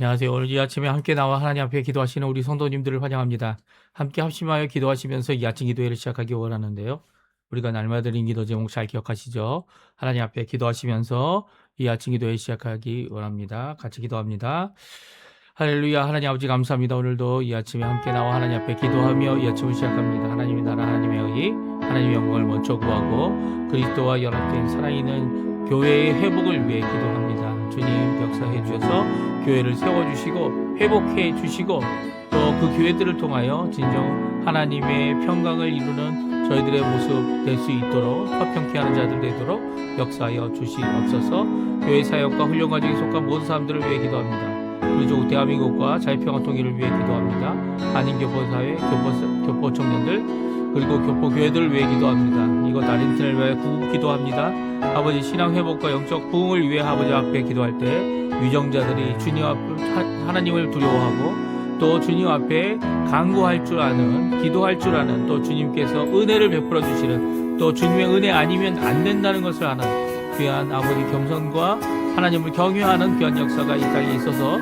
안녕하세요. 오늘 이 아침에 함께 나와 하나님 앞에 기도하시는 우리 성도님들을 환영합니다. 함께 합심하여 기도하시면서 이 아침 기도회를 시작하기 원하는데요. 우리가 날마다 드린 기도 제목 잘 기억하시죠? 하나님 앞에 기도하시면서 이 아침 기도회 시작하기 원합니다. 같이 기도합니다. 할렐루야. 하나님 아버지 감사합니다. 오늘도 이 아침에 함께 나와 하나님 앞에 기도하며 이 아침을 시작합니다. 하나님의 나라 하나님의 의의 하나님의 영광을 먼저 구하고 그리스도와 연합된 살아있는 교회의 회복을 위해 기도합니다. 주님 역사해 주셔서 교회를 세워주시고 회복해 주시고 또 그 교회들을 통하여 진정 하나님의 평강을 이루는 저희들의 모습 될 수 있도록 화평케 하는 자들 되도록 역사하여 주시옵소서. 교회 사역과 훈련 과정에 속한 모든 사람들을 위해 기도합니다. 우리 조국 대한민국과 자유평화 통일을 위해 기도합니다. 한인교포사회, 교포 청년들 그리고 교포 교회들을 위해 기도합니다. 이것 아린트를 위해 구국 기도합니다. 아버지 신앙 회복과 영적 부흥을 위해 아버지 앞에 기도할 때 위정자들이 주님 앞 하나님을 두려워하고 또 주님 앞에 간구할 줄 아는 기도할 줄 아는 또 주님께서 은혜를 베풀어 주시는 또 주님의 은혜 아니면 안 된다는 것을 아는 귀한 아버지 겸손과 하나님을 경외하는 귀한 역사가 이 땅에 있어서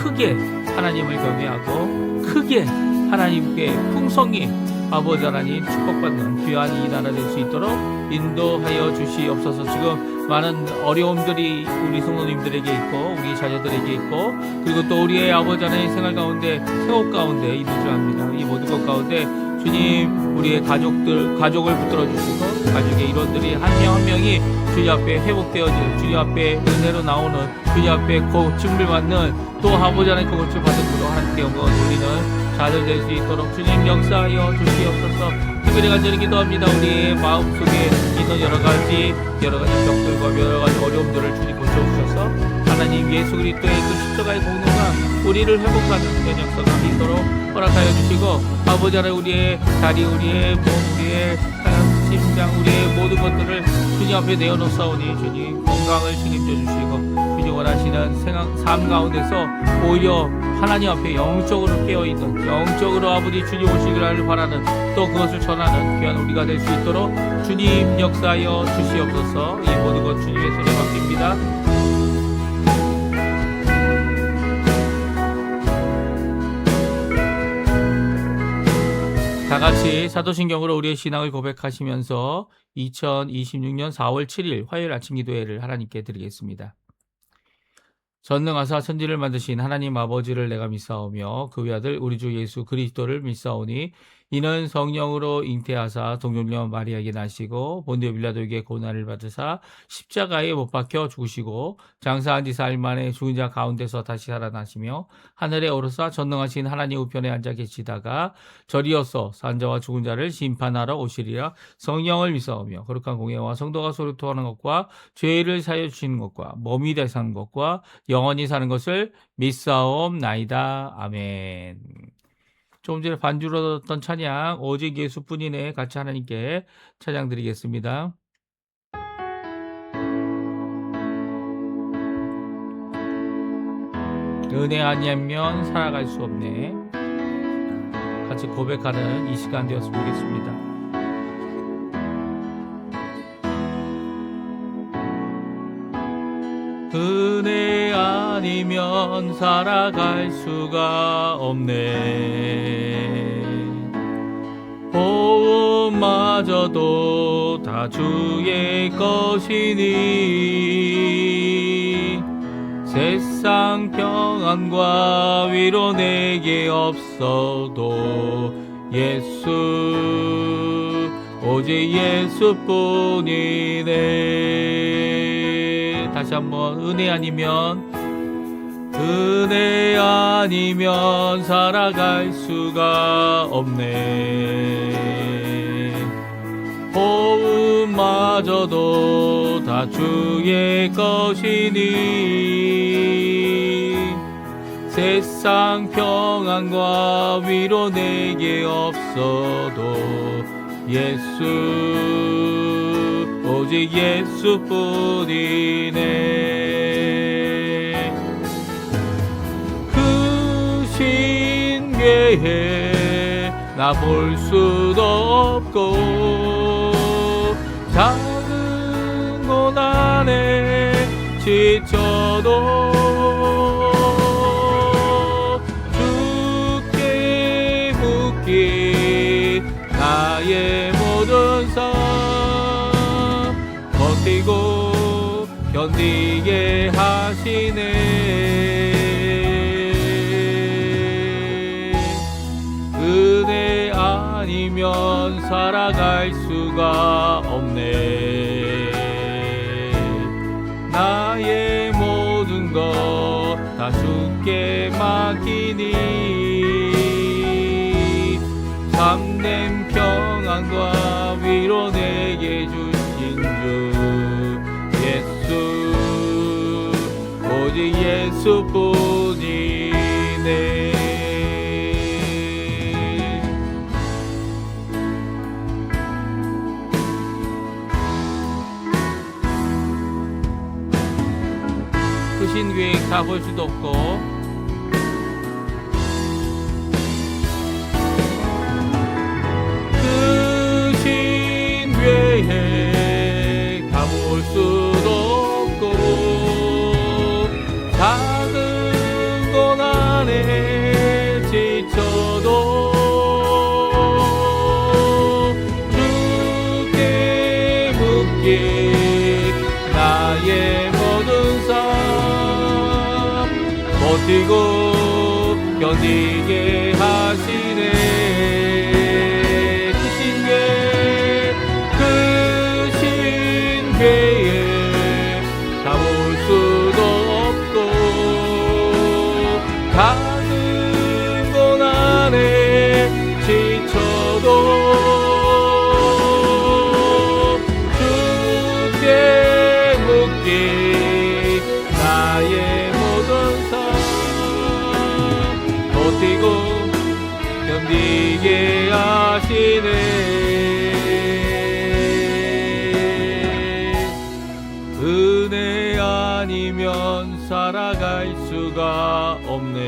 크게 하나님을 경외하고 크게 하나님께 풍성히 아버지 하나님 축복받는 귀한 이 나라 될 수 있도록 인도하여 주시옵소서. 지금 많은 어려움들이 우리 성도님들에게 있고 우리 자녀들에게 있고 그리고 또 우리의 아버지 하나님 생활 가운데 생업 가운데 이루어집니다. 이 모든 것 가운데 주님 우리의 가족을 붙들어 주시고 가족의 일원들이 한 명 한 명이 주님 앞에 회복되어지는 주님 앞에 은혜로 나오는 주님 앞에 고침을 받는 또 아버지 하나님 그 고침을 받는 그로 하나님께 영광을 돌리는 자들 될 수 있도록 주님 역사하여 주시옵소서. 특별히 간절히 기도합니다. 우리의 마음속에 있는 여러 가지 벽들과 여러 가지 어려움들을 주님 고쳐주셔서 하나님 예수 그리스도의 그 십자가의 공로가 우리를 회복하는 그런 역사가 있도록 허락하여 주시고 아버지 하나님 우리의 다리 우리의 몸 우리의 심장 우리의 모든 것들을 주님 앞에 내어놓사오니 주님 건강을 책임져 주시고 주님 원하시는 삶 가운데서 오히려 하나님 앞에 영적으로 깨어있는 영적으로 아버지 주님 오시기를 바라는 또 그것을 전하는 귀한 우리가 될 수 있도록 주님 역사하여 주시옵소서. 이 모든 것 주님의 손에 맡깁니다. 다 같이 사도신경으로 우리의 신앙을 고백하시면서 2026년 4월 7일 화요일 아침 기도회를 하나님께 드리겠습니다. 전능하사 천지를 만드신 하나님 아버지를 내가 믿사오며 그 외아들 우리 주 예수 그리스도를 믿사오니 이는 성령으로 잉태하사 동정녀 마리아에게 나시고 본디오 빌라도에게 고난을 받으사 십자가에 못 박혀 죽으시고 장사한 지 사흘 만에 죽은 자 가운데서 다시 살아나시며 하늘에 오르사 전능하신 하나님 우편에 앉아 계시다가 절이어서 산자와 죽은 자를 심판하러 오시리라. 성령을 믿사오며 거룩한 공예와 성도가 서로 토하는 것과 죄를 사여 주시는 것과 몸이 되사는 것과 영원히 사는 것을 믿사옵나이다. 아멘. 조금 전에 반주로 듣던 찬양 오직 예수뿐이네 같이 하나님께 찬양 드리겠습니다. 은혜 아니면 살아갈 수 없네. 같이 고백하는 이 시간 되었으면 좋겠습니다. 은혜 아니면 살아갈 수가 없네. 호흡마저도 다 주의 것이니 세상 평안과 위로 내게 없어도 예수 오직 예수뿐이네. 다시 한번 은혜 아니면 살아갈 수가 없네. 호흡마저도 다 주의 것이니 세상 평안과 위로 내게 없어도 예수 오직 예수뿐이네. 그 신궤에 나 볼 수도 없고 작은 고난에 지쳐도 견디게 하시네. 은혜 아니면 살아갈 수가 없네. 나의 모든 것 다 주께 맡기니 참된 평안과 위로 내게 주신 주 예수, 오직 예수뿐이네. 크신 계획 다 볼 수도 없고 크신 계획 다 볼 수도 없고 작은 고난에 지쳐도 주께 묻기 나의 모든 삶 버티고 견디게 하시네. 크신 계획 다 볼 수도 없고 작은 고난에 지쳐도 주께 묻기 나의 모든 삶 버티고 견디게 하시네. 은혜 아니면 살아갈 수가 없네.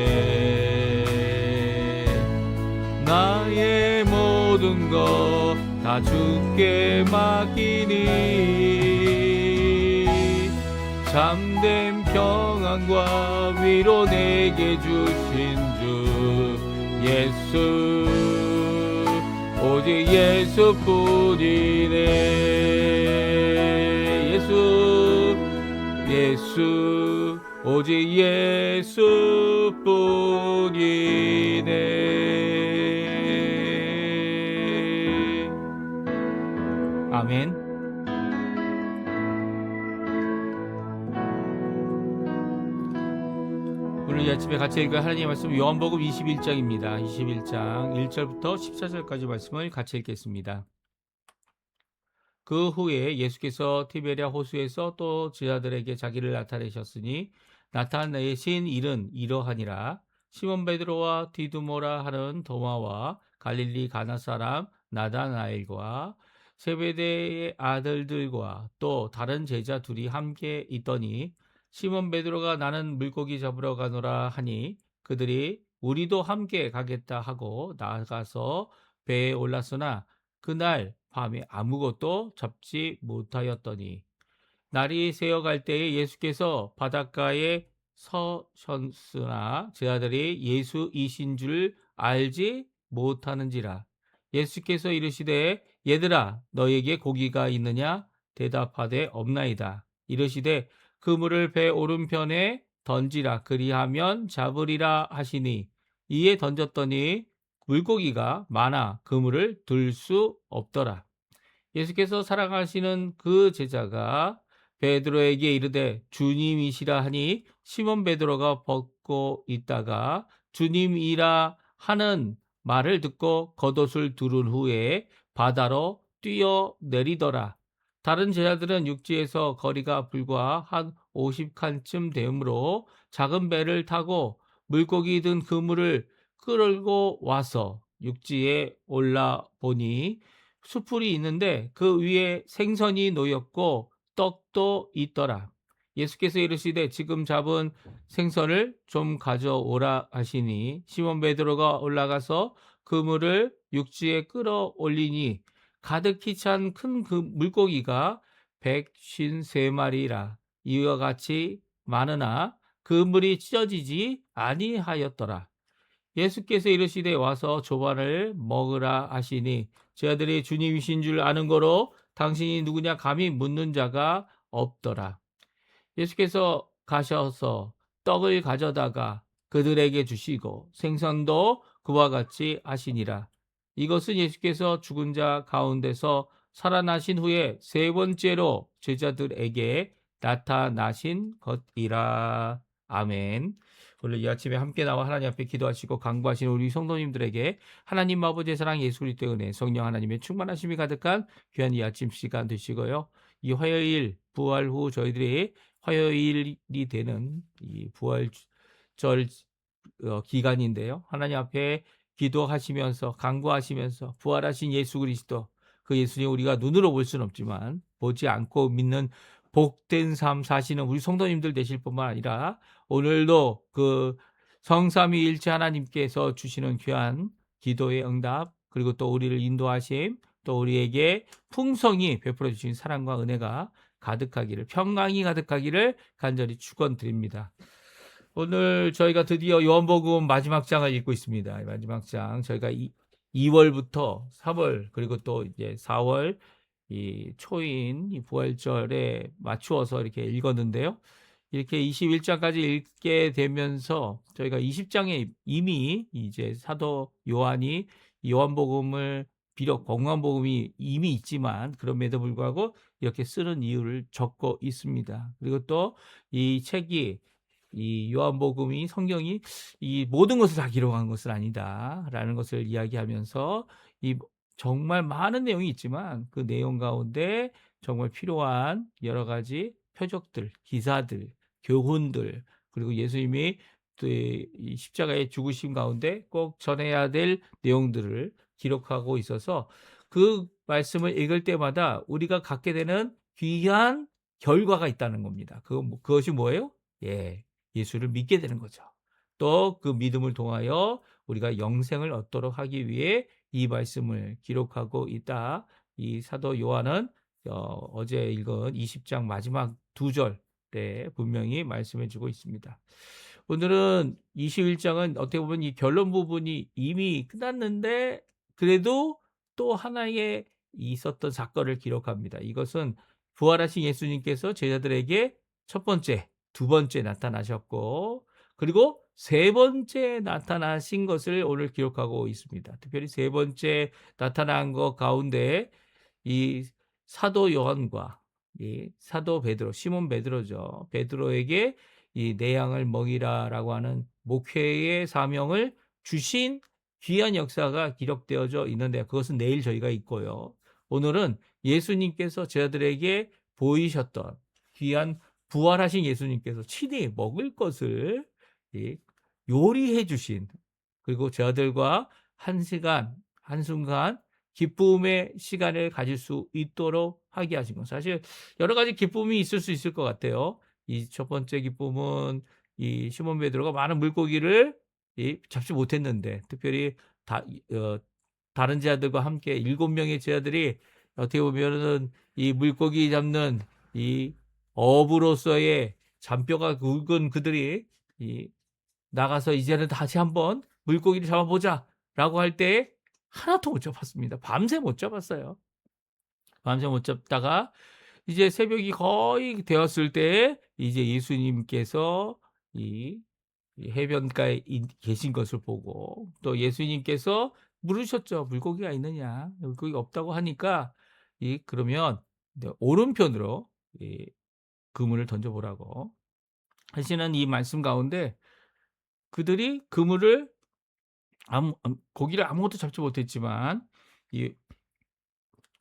나의 모든 것 다 주께 맡기니 참된 평안과 위로 내게 주신 주 예수, 오직 예수뿐이네. 예수, 오직 예수뿐이네. 아멘. 오늘 이 아침에 같이 읽을 하나님의 말씀 요한복음 21장입니다. 21장 1절부터 14절까지 말씀을 같이 읽겠습니다. 그 후에 예수께서 티베리아 호수에서 또 제자들에게 자기를 나타내셨으니 나타내신 일은 이러하니라. 시몬 베드로와 디두모라 하는 도마와 갈릴리 가나 사람 나다나엘과 세베대의 아들들과 또 다른 제자 둘이 함께 있더니 시몬 베드로가 나는 물고기 잡으러 가노라 하니 그들이 우리도 함께 가겠다 하고 나가서 배에 올랐으나 그날 밤에 아무것도 잡지 못하였더니 날이 새어갈 때에 예수께서 바닷가에 서셨으나 제자들이 예수이신 줄 알지 못하는지라. 예수께서 이르시되 얘들아 너에게 고기가 있느냐? 대답하되 없나이다. 이르시되 그물을 배 오른편에 던지라 그리하면 잡으리라 하시니 이에 던졌더니 물고기가 많아 그물을 들 수 없더라. 예수께서 사랑하시는 그 제자가 베드로에게 이르되 주님이시라 하니 시몬 베드로가 벗고 있다가 주님이라 하는 말을 듣고 겉옷을 두른 후에 바다로 뛰어내리더라. 다른 제자들은 육지에서 거리가 불과 한 50칸쯤 되므로 작은 배를 타고 물고기 든 그물을 끌고 와서 육지에 올라 보니 숯불이 있는데 그 위에 생선이 놓였고 떡도 있더라. 예수께서 이르시되 지금 잡은 생선을 좀 가져오라 하시니 시몬 베드로가 올라가서 그물을 육지에 끌어올리니 가득히 찬 큰 그 물고기가 153마리라. 이와 같이 많으나 그물이 찢어지지 아니하였더라. 예수께서 이르시되 와서 조반을 먹으라 하시니 제자들이 주님이신 줄 아는 거로 당신이 누구냐 감히 묻는 자가 없더라. 예수께서 가셔서 떡을 가져다가 그들에게 주시고 생선도 그와 같이 하시니라. 이것은 예수께서 죽은 자 가운데서 살아나신 후에 세 번째로 제자들에게 나타나신 것이라. 아멘. 오늘 이 아침에 함께 나와 하나님 앞에 기도하시고 강구하시는 우리 성도님들에게 하나님 아버지의 사랑, 예수 그리스도의 은혜, 성령 하나님의 충만하심이 가득한 귀한 이 아침 시간 되시고요. 이 화요일 부활 후 저희들이 화요일이 되는 이 부활절 기간인데요. 하나님 앞에 기도하시면서 간구하시면서 부활하신 예수 그리스도, 그 예수님 우리가 눈으로 볼 수는 없지만 보지 않고 믿는 복된 삶 사시는 우리 성도님들 되실 뿐만 아니라 오늘도 그 성삼위일체 하나님께서 주시는 귀한 기도의 응답, 그리고 또 우리를 인도하심, 또 우리에게 풍성히 베풀어 주신 사랑과 은혜가 가득하기를, 평강이 가득하기를 간절히 축원드립니다. 오늘 저희가 드디어 요한복음 마지막 장을 읽고 있습니다. 마지막 장 저희가 2월부터 3월 그리고 또 이제 4월 이 초인 이 부활절에 맞추어서 이렇게 읽었는데요. 이렇게 21장까지 읽게 되면서 저희가 20장에 이미 이제 사도 요한이 요한복음을 비록 공관복음이 이미 있지만 그럼에도 불구하고 이렇게 쓰는 이유를 적고 있습니다. 그리고 또 이 책이 이 요한복음이 성경이 이 모든 것을 다 기록한 것은 아니다라는 것을 이야기하면서 이 정말 많은 내용이 있지만 그 내용 가운데 정말 필요한 여러 가지 표적들, 기사들, 교훈들, 그리고 예수님이 또 이 십자가의 죽으심 가운데 꼭 전해야 될 내용들을 기록하고 있어서 그 말씀을 읽을 때마다 우리가 갖게 되는 귀한 결과가 있다는 겁니다. 그것이 뭐예요? 예, 예수를 믿게 되는 거죠. 또 그 믿음을 통하여 우리가 영생을 얻도록 하기 위해 이 말씀을 기록하고 있다. 이 사도 요한은 어제 읽은 20장 마지막 두 절에 분명히 말씀해 주고 있습니다. 오늘은 21장은 어떻게 보면 이 결론 부분이 이미 끝났는데 그래도 또 하나의 있었던 사건을 기록합니다. 이것은 부활하신 예수님께서 제자들에게 첫 번째, 두 번째 나타나셨고 그리고 세 번째 나타나신 것을 오늘 기록하고 있습니다. 특별히 세 번째 나타난 것 가운데 이 사도 요한과 이 사도 베드로, 시몬 베드로죠. 베드로에게 이 내 양을 먹이라라고 하는 목회의 사명을 주신 귀한 역사가 기록되어져 있는데 그것은 내일 저희가 있고요. 오늘은 예수님께서 제자들에게 보이셨던 귀한 부활하신 예수님께서 친히 먹을 것을 요리해 주신, 그리고 저들과 한 시간 한순간 기쁨의 시간을 가질 수 있도록 하게 하신 것. 사실 여러 가지 기쁨이 있을 수 있을 것 같아요. 이 첫 번째 기쁨은 이 시몬 베드로가 많은 물고기를 잡지 못했는데 특별히 다른 제자들과 함께 7명의 제자들이 어떻게 보면은 이 물고기 잡는 이 어부로서의 잔뼈가 굵은 그들이 나가서 이제는 다시 한번 물고기를 잡아보자라고 할 때 하나도 못 잡았습니다. 밤새 못 잡았어요. 밤새 못 잡다가 이제 새벽이 거의 되었을 때 이제 예수님께서 이 해변가에 계신 것을 보고 또 예수님께서 물으셨죠. 물고기가 있느냐? 물고기가 없다고 하니까 그러면 오른편으로 그물을 던져보라고 하시는 이 말씀 가운데 그들이 그물을 고기를 아무것도 잡지 못했지만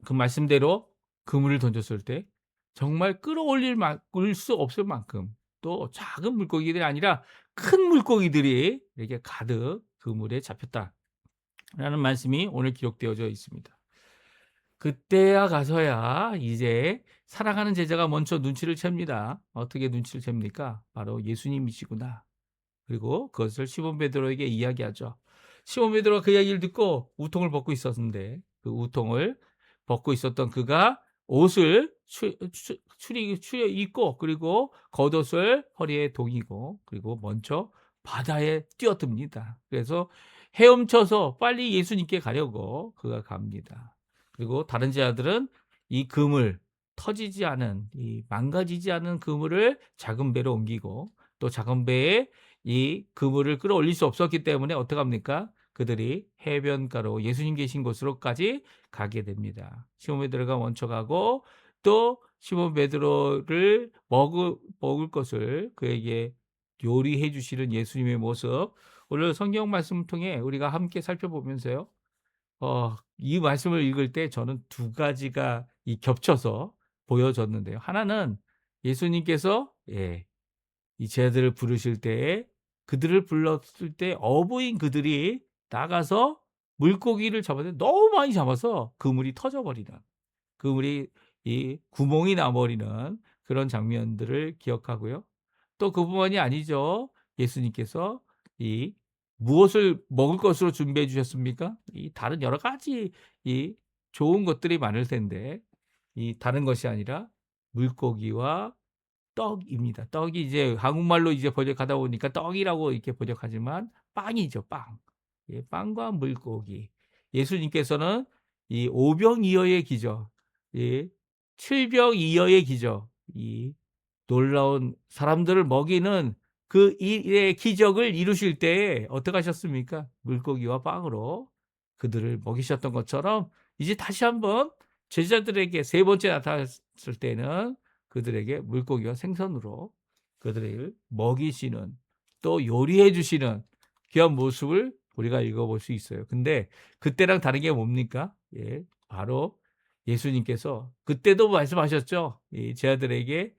그 말씀대로 그물을 던졌을 때 정말 끌어올릴 수 없을 만큼 또 작은 물고기들이 아니라 큰 물고기들이 이렇게 가득 그물에 잡혔다라는 말씀이 오늘 기록되어져 있습니다. 그때야 가서야 이제 사랑하는 제자가 먼저 눈치를 챕니다. 어떻게 눈치를 챕니까? 바로 예수님이시구나. 그리고 그것을 시몬 베드로에게 이야기하죠. 시몬 베드로가 그 이야기를 듣고 우통을 벗고 있었는데 그 우통을 벗고 있었던 그가 옷을 추려 입고 그리고 겉옷을 허리에 동이고 그리고 먼저 바다에 뛰어듭니다. 그래서 헤엄쳐서 빨리 예수님께 가려고 그가 갑니다. 그리고 다른 제자들은 이 금을 터지지 않은 이 망가지지 않은 그물을 작은 배로 옮기고 또 작은 배에 이 그물을 끌어올릴 수 없었기 때문에 어떡합니까? 그들이 해변가로 예수님 계신 곳으로까지 가게 됩니다. 시몬 베드로가 먼저 가고 또 시몬 베드로를 먹을 것을 그에게 요리해 주시는 예수님의 모습, 오늘 성경 말씀을 통해 우리가 함께 살펴보면서요. 이 말씀을 읽을 때 저는 두 가지가 겹쳐서 보여졌는데요. 하나는 예수님께서 이 제자들을 부르실 때에 그들을 불렀을 때 어부인 그들이 나가서 물고기를 잡았는데 너무 많이 잡아서 그물이 터져버리는, 그물이 이 구멍이 나버리는 그런 장면들을 기억하고요. 또 그뿐만이 아니죠. 예수님께서 이 무엇을 먹을 것으로 준비해 주셨습니까? 이 다른 여러 가지 이 좋은 것들이 많을 텐데 이 다른 것이 아니라 물고기와 떡입니다. 떡이 이제 한국말로 이제 번역하다 보니까 떡이라고 이렇게 번역하지만 빵이죠, 빵. 빵과 물고기. 예수님께서는 이 오병이어의 기적, 이 칠병이어의 기적, 이 놀라운 사람들을 먹이는 그 일의 기적을 이루실 때에 어떻게 하셨습니까? 물고기와 빵으로 그들을 먹이셨던 것처럼 이제 다시 한번 제자들에게 세 번째 나타났을 때는 그들에게 물고기와 생선으로 그들을 먹이시는, 또 요리해 주시는 귀한 모습을 우리가 읽어볼 수 있어요. 근데 그때랑 다른 게 뭡니까? 바로 예수님께서 그때도 말씀하셨죠. 이 제자들에게,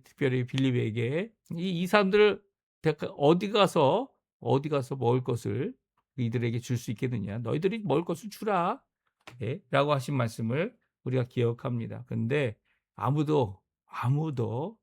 특별히 빌립에게 이 사람들을 어디 가서 먹을 것을 이들에게 줄 수 있겠느냐? 너희들이 먹을 것을 주라. 라고 하신 말씀을 우리가 기억합니다. 근데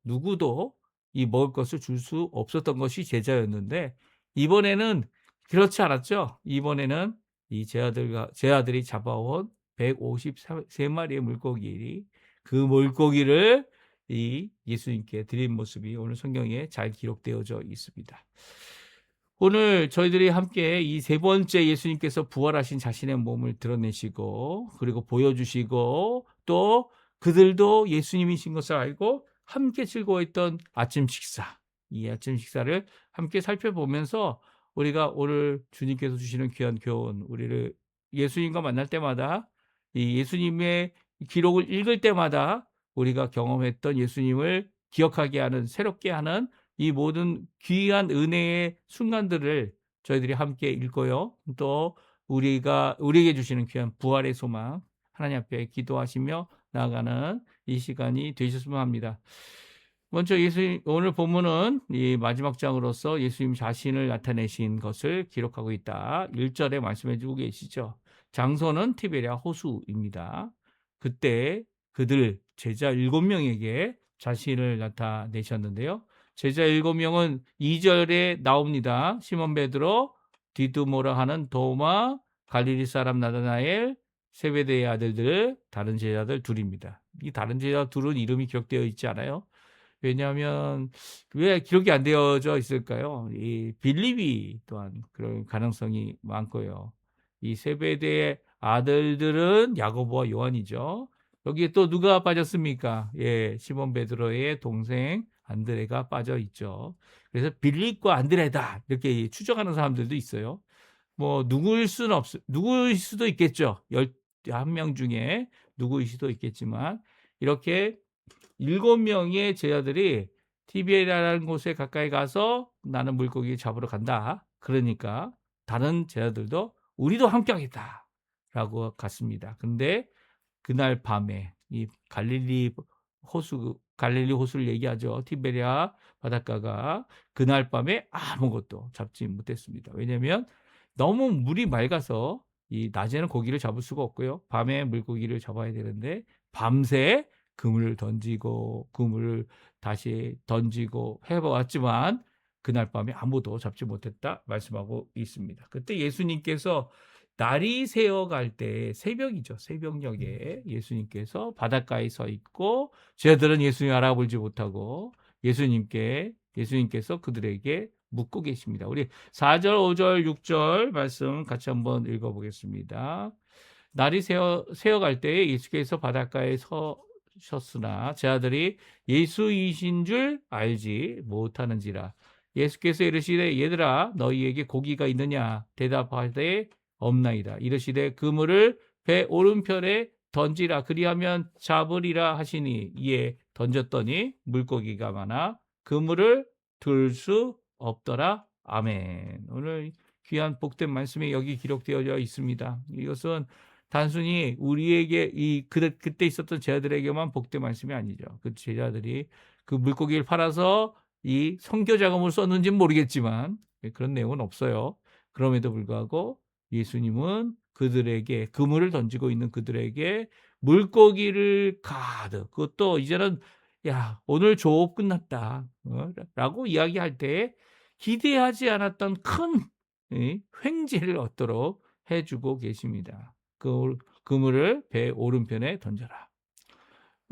누구도 이 먹을 것을 줄 수 없었던 것이 제자였는데 이번에는 그렇지 않았죠. 이번에는 이 제자들이 잡아온 153마리의 물고기, 그 물고기를 이 예수님께 드린 모습이 오늘 성경에 잘 기록되어져 있습니다. 오늘 저희들이 함께 이 세 번째 예수님께서 부활하신 자신의 몸을 드러내시고 그리고 보여주시고 또 그들도 예수님이신 것을 알고 함께 즐거워했던 아침 식사, 이 아침 식사를 함께 살펴보면서 우리가 오늘 주님께서 주시는 귀한 교훈, 우리를 예수님과 만날 때마다 이 예수님의 기록을 읽을 때마다 우리가 경험했던 예수님을 기억하게 하는, 새롭게 하는 이 모든 귀한 은혜의 순간들을 저희들이 함께 읽고요. 또 우리에게 주시는 귀한 부활의 소망 하나님 앞에 기도하시며 나아가는 이 시간이 되셨으면 합니다. 먼저 오늘 본문은 이 마지막 장으로서 예수님 자신을 나타내신 것을 기록하고 있다. 1절에 말씀해 주고 계시죠. 장소는 티베리아 호수입니다. 그때 그들 제자 7명에게 자신을 나타내셨는데요. 제자 7명은 2절에 나옵니다. 시몬 베드로, 디두모라 하는 도마, 갈릴리 사람 나다나엘, 세베대의 아들들, 다른 제자들 둘입니다. 이 다른 제자 둘은 이름이 기록되어 있지 않아요. 왜냐하면 왜 기록이 안 되어져 있을까요? 이 빌립이 또한 그런 가능성이 많고요. 이 세베대의 아들들은 야고보와 요한이죠. 여기에 또 누가 빠졌습니까? 시몬 베드로의 동생 안드레가 빠져 있죠. 그래서 빌립과 안드레다 이렇게 추정하는 사람들도 있어요. 뭐 누구일 수도 있겠죠. 11명 중에 누구일 수도 있겠지만 이렇게 7명의 제자들이 티베리아라는 곳에 가까이 가서 나는 물고기 잡으러 간다. 그러니까 다른 제자들도 우리도 함께 하겠다라고 갔습니다. 근데 그날 밤에 이 갈릴리 호수를 얘기하죠. 티베리아 바닷가가 그날 밤에 아무것도 잡지 못했습니다. 왜냐하면 너무 물이 맑아서 이 낮에는 고기를 잡을 수가 없고요. 밤에 물고기를 잡아야 되는데 밤새 그물을 던지고 그물을 다시 던지고 해보았지만 그날 밤에 아무도 잡지 못했다 말씀하고 있습니다. 그때 예수님께서 날이 새어갈 때 새벽이죠. 새벽녘에 예수님께서 바닷가에 서 있고 제자들은 예수님 알아보지 못하고 예수님께서 그들에게 묻고 계십니다. 우리 4절, 5절, 6절 말씀 같이 한번 읽어보겠습니다. 날이 새어갈 때에 예수께서 바닷가에 하셨으나 제 아들이 예수이신 줄 알지 못하는지라. 예수께서 이르시되 얘들아 너희에게 고기가 있느냐 대답하되 없나이다. 이르시되 그물을 배 오른편에 던지라 그리하면 잡으리라 하시니 이에 던졌더니 물고기가 많아 그물을 들 수 없더라. 아멘. 오늘 귀한 복된 말씀이 여기 기록되어 있습니다. 이것은 단순히 우리에게 그때 있었던 제자들에게만 복된 말씀이 아니죠. 그 제자들이 그 물고기를 팔아서 이 선교 자금을 썼는지는 모르겠지만 그런 내용은 없어요. 그럼에도 불구하고 예수님은 그들에게 그물을 던지고 있는 그들에게 물고기를 가득, 그것도 이제는 야 오늘 조업 끝났다 라고 이야기할 때 기대하지 않았던 큰 횡재를 얻도록 해주고 계십니다. 그물을 배 오른편에 던져라.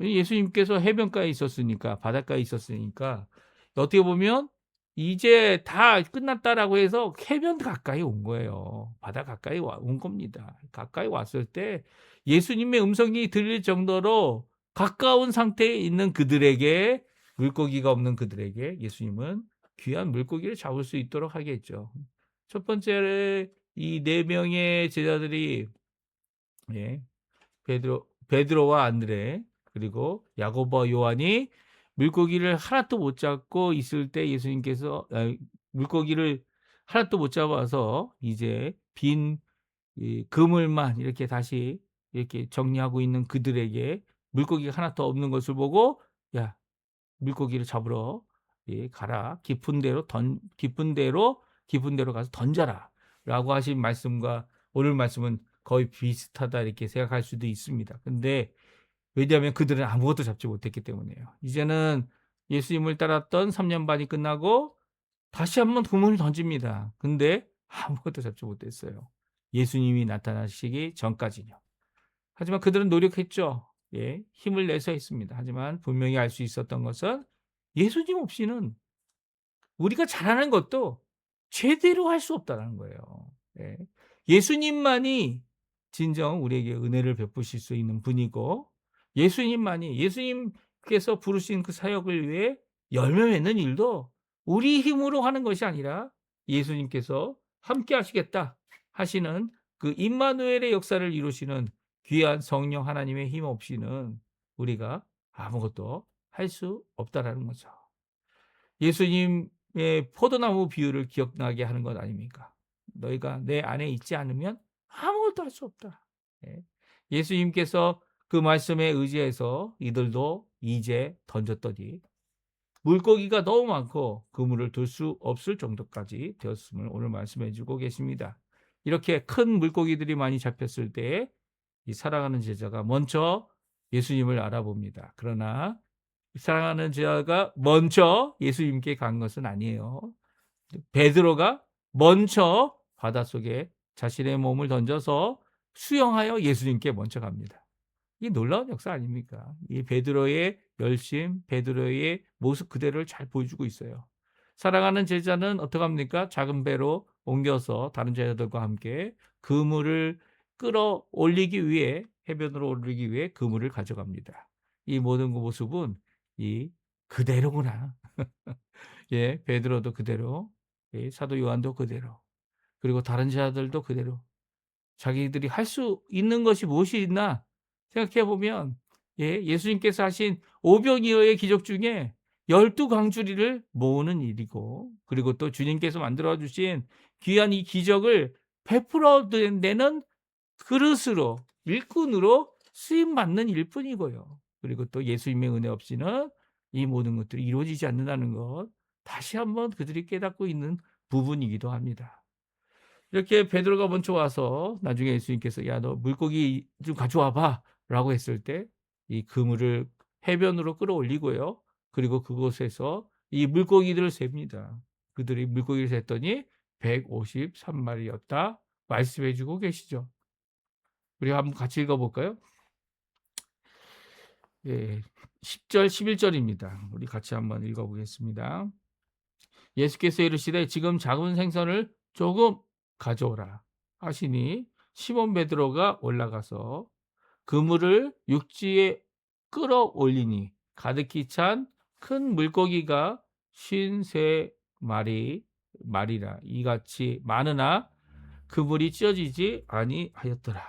예수님께서 해변가에 있었으니까, 바닷가에 있었으니까 어떻게 보면 이제 다 끝났다라고 해서 해변 가까이 온 거예요. 바다 가까이 온 겁니다. 가까이 왔을 때 예수님의 음성이 들릴 정도로 가까운 상태에 있는 그들에게, 물고기가 없는 그들에게 예수님은 귀한 물고기를 잡을 수 있도록 하겠죠. 첫 번째로 이 네 명의 제자들이 베드로와 안드레 그리고 야고보와 요한이 물고기를 하나도 못 잡고 있을 때 예수님께서 물고기를 하나도 못 잡아서 이제 빈 그물만 이렇게 다시 이렇게 정리하고 있는 그들에게 물고기가 하나 더 없는 것을 보고 야 물고기를 잡으러 가라. 깊은 데로 가서 던져라라고 하신 말씀과 오늘 말씀은 거의 비슷하다 이렇게 생각할 수도 있습니다. 근데 왜냐하면 그들은 아무것도 잡지 못했기 때문이에요. 이제는 예수님을 따랐던 3년 반이 끝나고 다시 한번 그물을 던집니다. 근데 아무것도 잡지 못했어요. 예수님이 나타나시기 전까지요. 하지만 그들은 노력했죠. 힘을 내서 했습니다. 하지만 분명히 알 수 있었던 것은 예수님 없이는 우리가 잘하는 것도 제대로 할 수 없다는 거예요. 예수님만이 진정 우리에게 은혜를 베푸실 수 있는 분이고 예수님께서 부르신 그 사역을 위해 열매 맺는 일도 우리 힘으로 하는 것이 아니라 예수님께서 함께 하시겠다 하시는 그 임마누엘의 역사를 이루시는 귀한 성령 하나님의 힘 없이는 우리가 아무것도 할 수 없다라는 거죠. 예수님의 포도나무 비유를 기억나게 하는 것 아닙니까? 너희가 내 안에 있지 않으면 아무것도 할 수 없다. 예수님께서 그 말씀에 의지해서 이들도 이제 던졌더니 물고기가 너무 많고 그물을 들 수 없을 정도까지 되었음을 오늘 말씀해 주고 계십니다. 이렇게 큰 물고기들이 많이 잡혔을 때 이 사랑하는 제자가 먼저 예수님을 알아봅니다. 그러나 사랑하는 제자가 먼저 예수님께 간 것은 아니에요. 베드로가 먼저 바닷속에 자신의 몸을 던져서 수영하여 예수님께 먼저 갑니다. 이 놀라운 역사 아닙니까? 이 베드로의 열심, 베드로의 모습 그대로를 잘 보여주고 있어요. 사랑하는 제자는 어떻게 합니까? 작은 배로 옮겨서 다른 제자들과 함께 그물을 끌어올리기 위해, 해변으로 올리기 위해 그물을 가져갑니다. 이 모든 모습은 그대로구나. 베드로도 그대로, 사도 요한도 그대로, 그리고 다른 제자들도 그대로. 자기들이 할 수 있는 것이 무엇이 있나 생각해 보면 예수님께서 하신 오병이어의 기적 중에 12광주리를 모으는 일이고, 그리고 또 주님께서 만들어 주신 귀한 이 기적을 베풀어내는 그릇으로, 일꾼으로 쓰임받는 일뿐이고요. 그리고 또 예수님의 은혜 없이는 이 모든 것들이 이루어지지 않는다는 것, 다시 한번 그들이 깨닫고 있는 부분이기도 합니다. 이렇게 베드로가 먼저 와서 나중에 예수님께서 야, 너 물고기 좀 가져와봐 라고 했을 때 이 그물을 해변으로 끌어올리고요. 그리고 그곳에서 이 물고기들을 셉니다. 그들이 물고기를 셌더니 153마리였다 말씀해 주고 계시죠. 우리 한번 같이 읽어볼까요? 10절 11절입니다. 우리 같이 한번 읽어보겠습니다. 예수께서 이르시되 지금 작은 생선을 조금 가져오라 하시니 시몬 베드로가 올라가서 그물을 육지에 끌어올리니 가득히 찬 큰 물고기가 53마리 말이라 이같이 많으나 그물이 찢어지지 아니하였더라.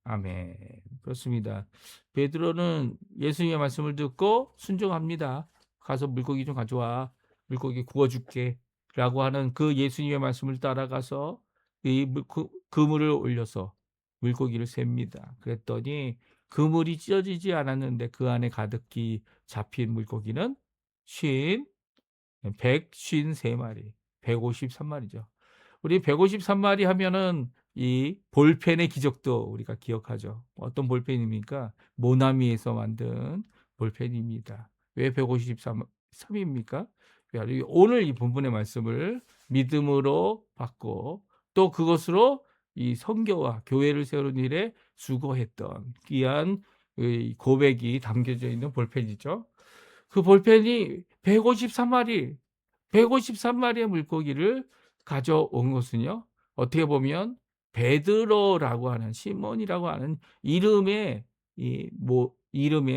아멘. 그렇습니다. 베드로는 예수님의 말씀을 듣고 순종합니다. 가서 물고기 좀 가져와. 물고기 구워줄게. 라고 하는 그 예수님의 말씀을 따라가서 그물을 올려서 물고기를 셉니다. 그랬더니 그물이 찢어지지 않았는데 그 안에 가득히 잡힌 물고기는 153마리, 153마리죠. 우리 153마리 하면은 이 볼펜의 기적도 우리가 기억하죠. 어떤 볼펜입니까? 모나미에서 만든 볼펜입니다. 왜 153입니까? 오늘 이 본문의 말씀을 믿음으로 받고 또 그것으로 이 선교와 교회를 세우는 일에 수고했던 귀한 고백이 담겨져 있는 볼펜이죠. 그 볼펜이 153마리의 물고기를 가져온 것은요. 어떻게 보면 베드로라고 하는 시몬이라고 하는 이름의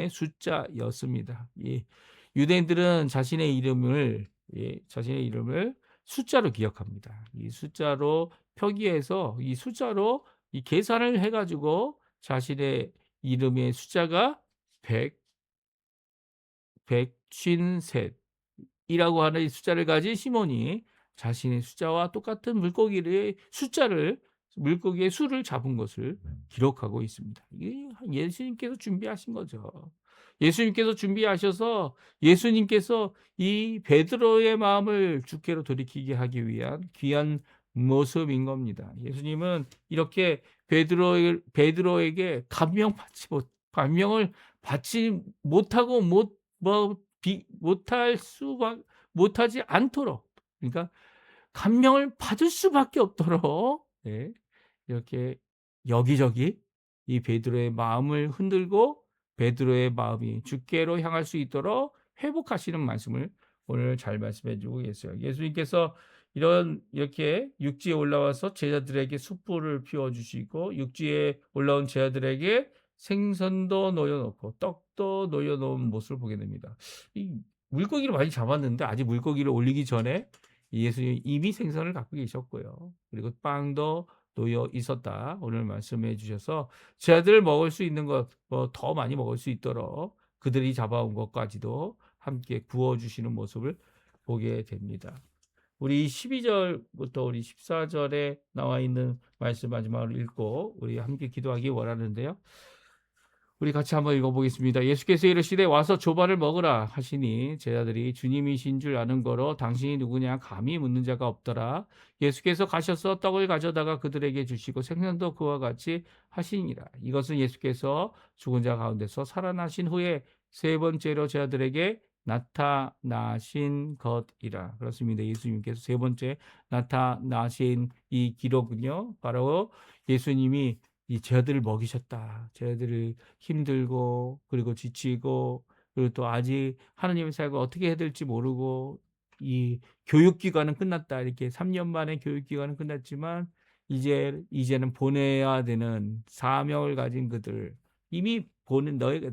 숫자였습니다. 유대인들은 자신의 이름을 숫자로 기억합니다. 이 숫자로 표기해서 이 숫자로 이 계산을 해가지고 자신의 이름의 숫자가 153이라고 하는 이 숫자를 가진 시몬이 자신의 숫자와 똑같은 물고기의 수를 잡은 것을 기록하고 있습니다. 이게 예수님께서 준비하신 거죠. 예수님께서 준비하셔서 예수님께서 이 베드로의 마음을 주께로 돌이키게 하기 위한 귀한 모습인 겁니다. 예수님은 이렇게 베드로에게 감명을 받지 못하고 못하지 않도록, 그러니까 감명을 받을 수밖에 없도록 이렇게 여기저기 이 베드로의 마음을 흔들고 베드로의 마음이 주께로 향할 수 있도록 회복하시는 말씀을 오늘 잘 말씀해 주고 계세요. 예수님께서 이렇게 육지에 올라와서 제자들에게 숯불을 피워 주시고 육지에 올라온 제자들에게 생선도 놓여놓고 떡도 놓여놓은 모습을 보게 됩니다. 이 물고기를 많이 잡았는데 아직 물고기를 올리기 전에 예수님 이미 생선을 갖고 계셨고요. 그리고 빵도 놓여 있었다. 오늘 말씀해 주셔서 제자들 먹을 수 있는 것 더 많이 먹을 수 있도록 그들이 잡아온 것까지도 함께 구워 주시는 모습을 보게 됩니다. 우리 12절부터 우리 14절에 나와 있는 말씀 마지막으로 읽고 우리 함께 기도하기 원하는데요. 우리 같이 한번 읽어보겠습니다. 예수께서 이르시되 와서 조반을 먹으라 하시니 제자들이 주님이신 줄 아는 거로 당신이 누구냐 감히 묻는 자가 없더라. 예수께서 가셔서 떡을 가져다가 그들에게 주시고 생선도 그와 같이 하시니라. 이것은 예수께서 죽은 자 가운데서 살아나신 후에 세 번째로 제자들에게 나타나신 것이라. 그렇습니다. 예수님께서 세 번째 나타나신 이 기록은요, 바로 예수님이 이 제자들을 먹이셨다. 제자들을 힘들고 그리고 지치고 그리고 또 아직 하나님의 사역을 어떻게 해야 될지 모르고 이 교육기간은 끝났다. 이렇게 3년 만에 교육기간은 끝났지만 이제는 보내야 되는 사명을 가진 그들 이미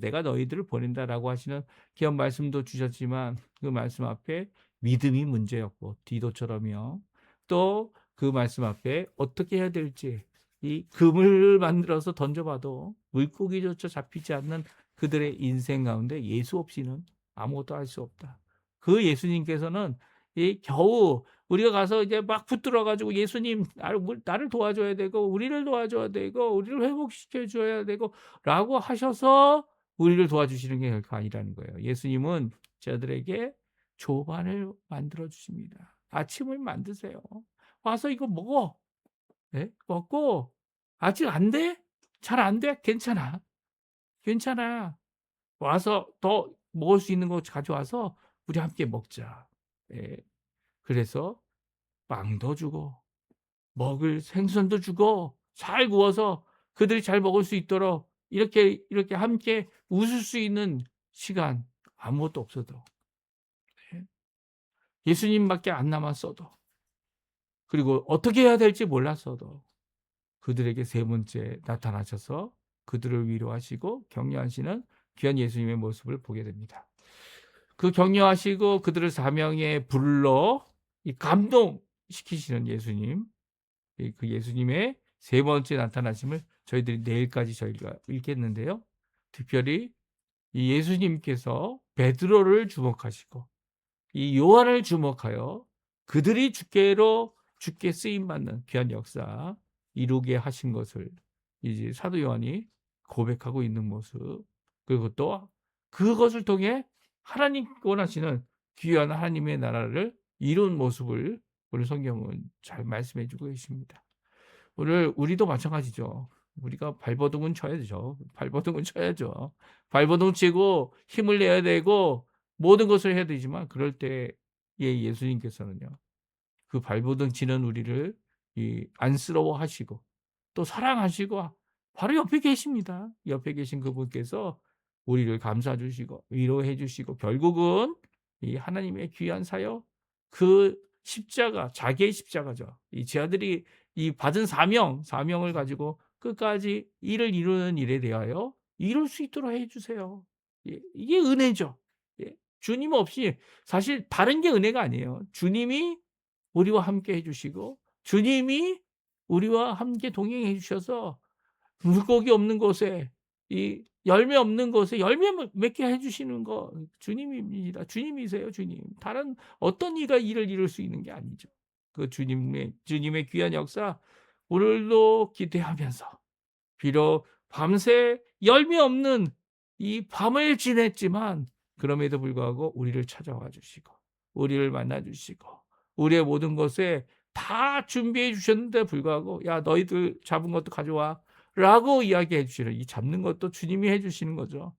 내가 너희들을 보낸다라고 하시는 귀한 말씀도 주셨지만 그 말씀 앞에 믿음이 문제였고 디도처럼요. 또 그 말씀 앞에 어떻게 해야 될지 이 그물을 만들어서 던져봐도 물고기조차 잡히지 않는 그들의 인생 가운데 예수 없이는 아무것도 할 수 없다. 그 예수님께서는 이 겨우 우리가 가서 이제 막 붙들어 가지고 예수님 나를 도와줘야 되고 우리를 도와줘야 되고 우리를 회복시켜 줘야 되고 라고 하셔서 우리를 도와주시는 게 결코 아니라는 거예요. 예수님은 저들에게 조반을 만들어 주십니다. 아침을 만드세요. 와서 이거 먹어. 네? 먹고 아직 안 돼? 잘 안 돼? 괜찮아. 괜찮아. 와서 더 먹을 수 있는 거 가져와서 우리 함께 먹자. 예. 그래서 빵도 주고 먹을 생선도 주고 잘 구워서 그들이 잘 먹을 수 있도록 이렇게 함께 웃을 수 있는 시간 아무것도 없어도 예수님밖에 안 남았어도 그리고 어떻게 해야 될지 몰랐어도 그들에게 세 번째 나타나셔서 그들을 위로하시고 격려하시는 귀한 예수님의 모습을 보게 됩니다. 그 격려하시고 그들을 사명에 불러 이 감동시키시는 예수님, 그 예수님의 세 번째 나타나심을 저희들이 내일까지 저희가 읽겠는데요. 특별히 이 예수님께서 베드로를 주목하시고 이 요한을 주목하여 그들이 주께 쓰임 받는 귀한 역사 이루게 하신 것을 이제 사도 요한이 고백하고 있는 모습, 그리고 또 그것을 통해 하나님 원하시는 귀한 하나님의 나라를 이룬 모습을 오늘 성경은 잘 말씀해 주고 계십니다. 오늘 우리도 마찬가지죠. 우리가 발버둥은 쳐야죠. 발버둥은 쳐야죠. 발버둥 치고 힘을 내야 되고 모든 것을 해야 되지만 그럴 때에 예수님께서는요. 그 발버둥 치는 우리를 안쓰러워하시고 또 사랑하시고 바로 옆에 계십니다. 옆에 계신 그분께서 우리를 감싸 주시고 위로해 주시고 결국은 이 하나님의 귀한 사역, 그 십자가, 자기의 십자가죠. 이 제 아들이 이 받은 사명을 가지고 끝까지 일을 이루는 일에 대하여 이룰 수 있도록 해 주세요. 예, 이게 은혜죠. 예, 주님 없이 사실 다른 게 은혜가 아니에요. 주님이 우리와 함께 해 주시고 주님이 우리와 함께 동행해 주셔서 물고기 없는 곳에 이 열매 없는 곳에 열매 맺게 해 주시는 거 주님입니다. 주님이세요, 주님. 다른 어떤 이가 일을 이룰 수 있는 게 아니죠. 그 주님의 귀한 역사 오늘도 기대하면서 비록 밤새 열매 없는 이 밤을 지냈지만 그럼에도 불구하고 우리를 찾아와 주시고 우리를 만나 주시고 우리의 모든 것에 다 준비해 주셨는데 불구하고 야 너희들 잡은 것도 가져와 라고 이야기해 주시는 이 잡는 것도 주님이 해 주시는 거죠.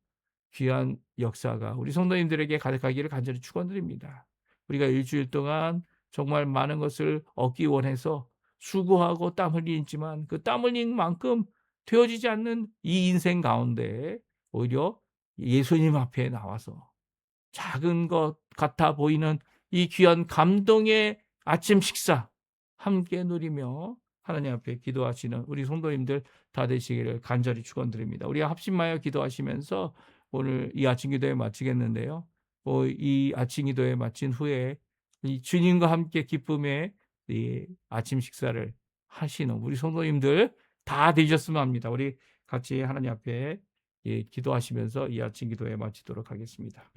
귀한 역사가 우리 성도님들에게 가득하기를 간절히 축원드립니다. 우리가 일주일 동안 정말 많은 것을 얻기 원해서 수고하고 땀 흘리지만 그 땀 흘린 만큼 되어지지 않는 이 인생 가운데 오히려 예수님 앞에 나와서 작은 것 같아 보이는 이 귀한 감동의 아침 식사 함께 누리며 하나님 앞에 기도하시는 우리 성도님들 다 되시기를 간절히 축원드립니다. 우리 합심하여 기도하시면서 오늘 이 아침 기도회 마치겠는데요. 이 아침 기도회 마친 후에 이 주님과 함께 기쁨의 이 아침 식사를 하시는 우리 성도님들 다 되셨으면 합니다. 우리 같이 하나님 앞에 기도하시면서 이 아침 기도회 마치도록 하겠습니다.